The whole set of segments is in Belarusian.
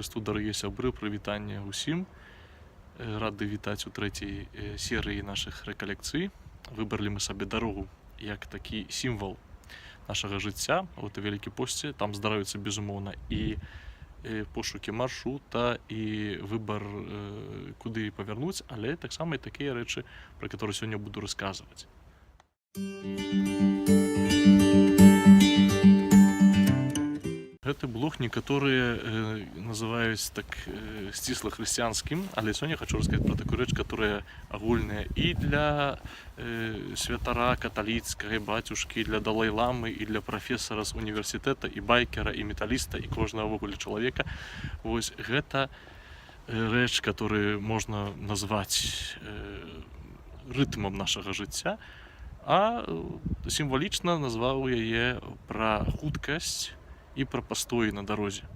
Христу, дарагія сябры, прывітанне ўсім. Рады вітаць у трэцяй серыі нашых рэкалекцый. Выбралі мы сабе дарогу як такі сімвал нашага жыцця. Вот у Вялікі посце там здараюцца, безумоўна, і пошукі маршрута, і выбар, куды павярнуць, але таксама і такія рэчы, пра которые сёння буду расказваць. Гэты блог некаторыя называюць так сцісла хрысціянскім, але сёння хочу расказаць пра такую рэч, которая агульная і для святара каталіцкага, і бацюшкі, для далай-ламы, і для прафесара з універсітэта, і байкера, і металіста, і кожнага ввогуле чалавека. Вось гэта рэч, которую можна назваць рытмам нашага жыцця, а сімвалічна назваў яе пра хуткасць і пра пастоі на дарозе.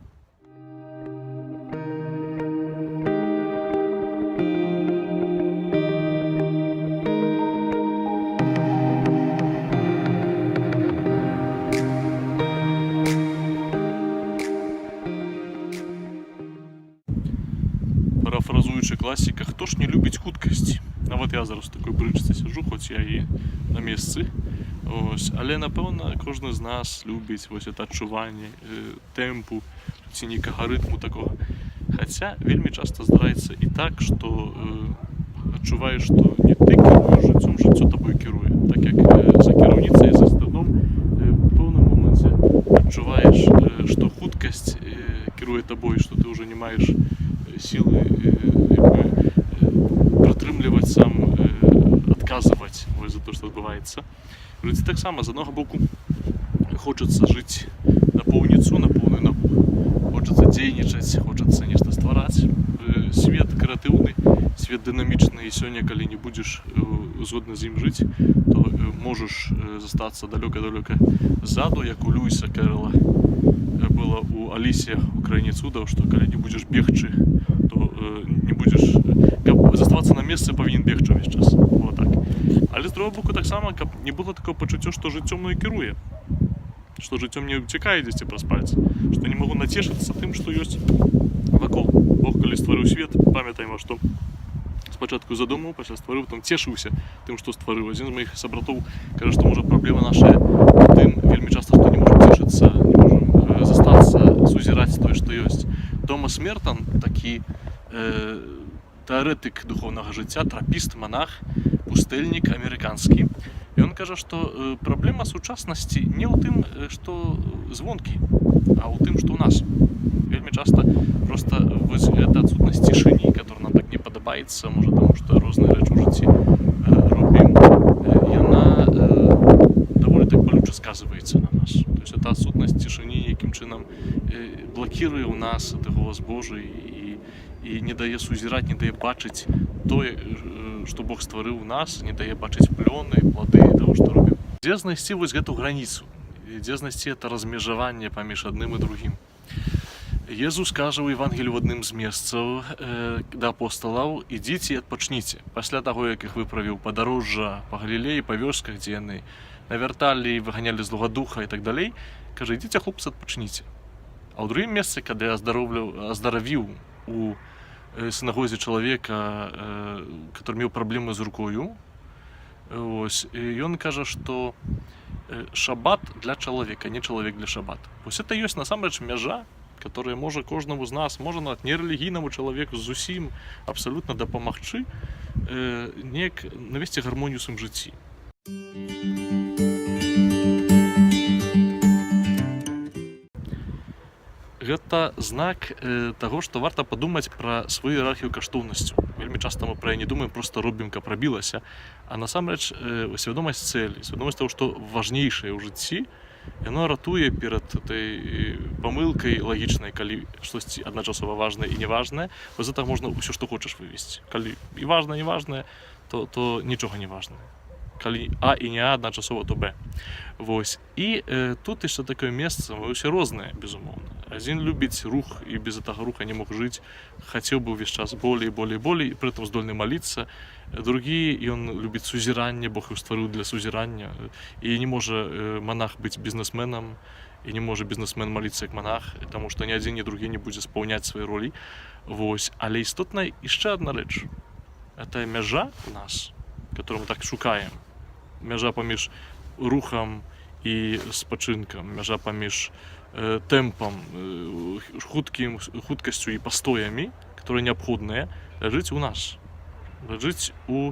Парафразуючы класіка, хто ж не любіць хуткасць? Нават я зараз у такой брычцы сяджу, хоць я і на месцы. Ось, але, напэўна, кожны з нас любіць вось это адчуванне тэмпу ці нейкага рытму такога. Хаця вельмі часта здараецца і так, што адчуваеш, што не ты кіруеш жыццём, жыццё табой кіруе. Так як за кіраўніцай, за стадом у пэўным моменце адчуваеш, што хуткасць кіруе табой, што ты ўжо не маеш сілы прытрымліваць сам, адказваць за то, што адбываецца. В жыцці таксама, з аднаго боку, хочацца жыць на поўніцу, на поўную нагу. Хочацца дзейнічаць, хочацца нешта ствараць. Свет крэатыўны, свет дынамічны, і сёння, калі не будзеш згодны з ім жыць, то можаш застацца далёка-далёка ззаду, як у Льюіса Кэрролла было у Алісе ў краіне цудаў, што калі не будзеш бегчы, то не будзеш... Каб заставацца на месцы, павінен бегчы ўвесь час. Вот так. Але з другого боку таксама, каб не было такого пачуцця, што жыццём мною кіруе, што жыццём не уцякае дзесьці праз пальцы, што не магу нацешыцца тым, што ёсць вакол. Бог, калі стварыў свет, памятаем, што спачатку задумаў, пасля стварыў, там цешыўся тым, што стварыў. Адзін з маіх сабратоў кажа, што можа праблема нашая у тым вельмі часта, што не можам цешыцца, не можам застацца, сузіраць тое, што ёсць. Томас Мертон, такі тэарэтык духоўнага жыцця, трапіст, манах, пустэльнік амерыканскі. Ён кажа, што праблема сучаснасці не ў тым, што звонкі, а ў тым, што ў нас. Вельмі часта проста вось гэта адсутнасць цішыні, которая нам так не падабаецца, можа, таму што розныя рэчы ў жыцці робім, яна даволі так балюча сказваецца на нас. То есть это адсутнасць цішыні, якім чынам блакіруе ў нас гэты голас Божы і не дае сузіраць, не дае бачыць тое, што Бог стварыў у нас, не дае бачыць плёны, плады таго, што робім. Дзе знайсці вось гэту граніцу? Дзе знайсці это размежаванне паміж адным і другім? Езус кажа ў Евангелію в адным з месцаў да апосталаў: ідзіце і адпачніце. Пасля таго, як іх выправіў падарожжа па Галілеі, па вёсках, дзе яны навярталі, выганялі злога духа і так далей, кажа: ідзіце, хлопцы, адпачніце. А ў другім месцы, калі аздаравіў у сінагозе чалавека, который меў праблемы з рукою, ён кажа, што шабат для чалавека, не чалавек для шабата. Вось это ёсць насамрэч мяжа, которая можа кожнаму з нас, можа нават нерэлігійнаму чалавеку зусім абсалютна дапамагчы неяк навесці гармонію ў сваім жыцці. Гэта знак таго, што варта падумаць пра сваю іерархію каштоўнасцяў. Вельмі часта мы пра яе не думаем, проста робім, каб рабілася. А насамрэч свядомасць цэлі, свядомасць таго, што важнейшае ў жыцці, яно ратуе перад этой памылкай лагічнай, калі штосьці адначасова важнае і неважнае. Вось так можна ўсё, што хочаш вывесці. Калі і важнае, і неважнае, то нічога не важнае. Калі А і не А адначасова, то Б. Вось. І тут яшчэ такое месца, мы ўсе розныя, безумоўна. Адзін любіць рух і без гэтага руха не мог жыць, хацеў бы ўвесь час болей, болей, болей, і прытым здольны маліцца. Другі, ён любіць сузіранне, Бог іх стварыў для сузірання, і не можа манах быць бізнесменам, і не можа бізнесмен маліцца як манах, таму што ні адзін, ні другі не будзе спаўняць свае ролі. Вось. Але істотна яшчэ адна рэч. Это мяжа у нас, которую мы так шукаем. Мяжа паміж рухам і спачынкам, мяжа паміж тэмпам, хуткасцю і пастоямі, которые неабходныя, ляжыць у нас. Ляжыць у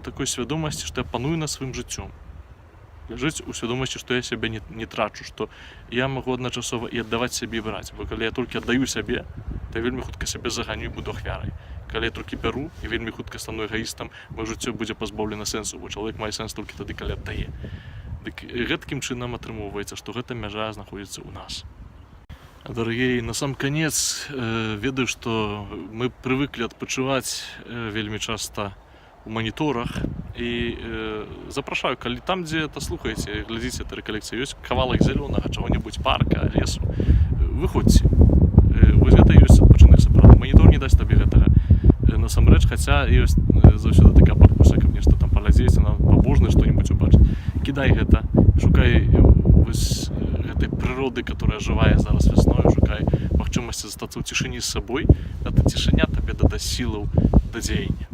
такой свядомасці, што я паную над сваім жыццём. Ляжыць у свядомасці, што я сябе не трачу, што я магу адначасова і аддаваць сябе і браць. Бо калі я толькі аддаю сябе, то я вельмі хутка сябе заганю і буду ахвярай. Калі я толькі бяру і вельмі хутка стану эгаістам, маё жыццё будзе пазбаўлена сэнсу, бо чалавек мае сэнс толькі тады, калі аддае. Дык гэткім чынам атрымоўваецца, што гэта мяжа знаходзіцца ў нас. Дарагія, на сам канец ведаю, што мы прывыклі адпачываць вельмі часта у маніторах і запрашаю, калі там, дзе это слухаеце, глядзіце это рэкалекцыі, ёсць кавалак зялёнага, чаго-небудзь парка, лесу, выходзьце. Вось гэта ёсць адпачынак сапраўдны. Манітор не дасць табе гэтага. Насамрэч, хаця ёсць заўсёды такая падкуса, каб нешта там паглядзець, на пабожнае што-небудзь убачыць. Кідай гэта, шукай вось гэтай прыроды, которая жывая зараз вясною, шукай магчымасці застацца ў цішыні з сабой, гэта цішыня табе дадасць сілаў да дзеяння.